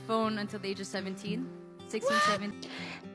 phone until the age of 17, 16, 17.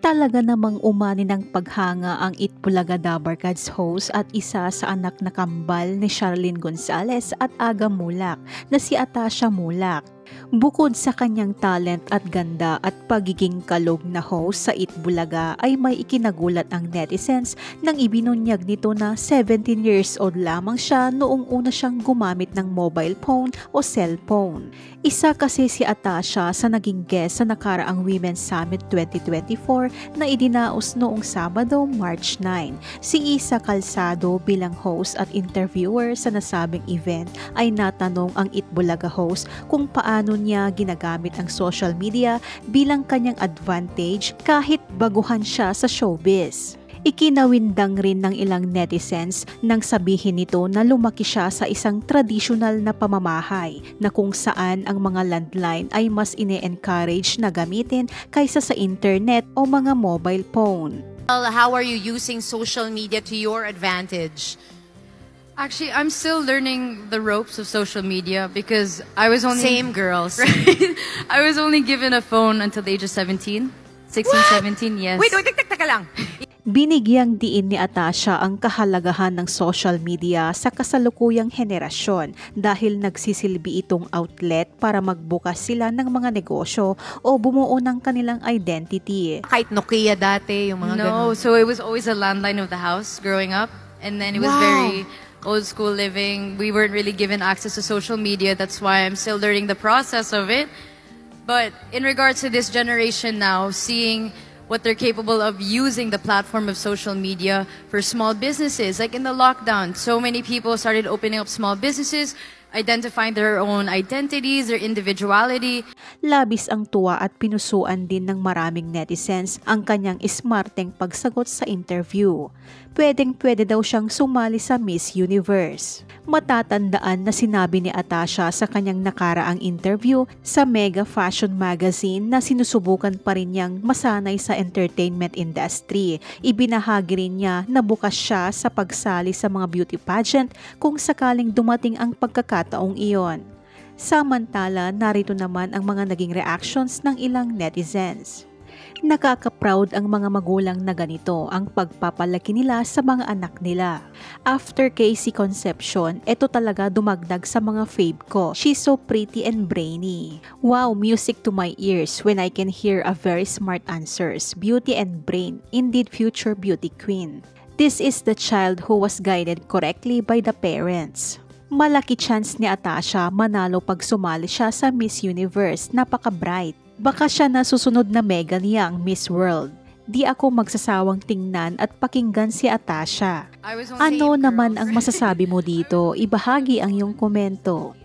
Talaga namang umani ng paghanga ang Itbulaga Dabarkads host at isa sa anak na kambal ni Charlene Gonzalez at Aga Mulak na si Atasha Mulak. Bukod sa kanyang talent at ganda at pagiging kalog na host sa Itbulaga ay may ikinagulat ang netizens nang ibinunyag nito na 17 years old lamang siya noong una siyang gumamit ng mobile phone o cellphone. Isa kasi si Atasha sa naging guest sa nakaraang Women's Summit 2024 na idinaos noong Sabado, March 9. Si Isa Calzado bilang host at interviewer sa nasabing event ay natanong ang Itbulaga host kung paano niya ginagamit ang social media bilang kanyang advantage kahit baguhan siya sa showbiz. Ikinawindang rin ng ilang netizens nang sabihin nito na lumaki siya sa isang tradisyonal na pamamahay na kung saan ang mga landline ay mas ine-encourage na gamitin kaysa sa internet o mga mobile phone. How are you using social media to your advantage? Actually, I'm still learning the ropes of social media because I was only... Same girls. Right? I was only given a phone until the age of 17, 16, 17, yes. Wait, taka lang. Binigyang diin ni Atasha ang kahalagahan ng social media sa kasalukuyang henerasyon dahil nagsisilbi itong outlet para magbukas sila ng mga negosyo o bumuo ng kanilang identity. Kahit Nokia dati, yung mga ganun. No, so it was always a landline of the house growing up. And then it was very old school living. We weren't really given access to social media. That's why I'm still learning the process of it. But in regards to this generation now, seeing what they're capable of using the platform of social media for small businesses. Like in the lockdown, so many people started opening up small businesses, identifying their own identities, their individuality. Labis ang tuwa at pinusuan din ng maraming netizens ang kanyang smarteng pagsagot sa interview. Pwedeng-pwede daw siyang sumali sa Miss Universe. Matatandaan na sinabi ni Atasha sa kanyang nakaraang interview sa Mega Fashion Magazine na sinusubukan pa rin niyang masanay sa entertainment industry. Ibinahagi rin niya na bukas siya sa pagsali sa mga beauty pageant kung sakaling dumating ang pagkakataong iyon. Samantala, narito naman ang mga naging reactions ng ilang netizens. Nakaka-proud ang mga magulang na ganito ang pagpapalaki nila sa mga anak nila. After Casey conception, ito talaga dumagdag sa mga fave ko. She's so pretty and brainy. Wow, music to my ears when I can hear a very smart answers. Beauty and brain, indeed future beauty queen. This is the child who was guided correctly by the parents. Malaki chance ni Atasha manalo pag sumali siya sa Miss Universe. Napaka-bright. Baka siya na susunod na Megan Young Miss World. Di ako magsasawang tingnan at pakinggan si Atasha. Ano naman ang masasabi mo dito? Ibahagi ang iyong komento.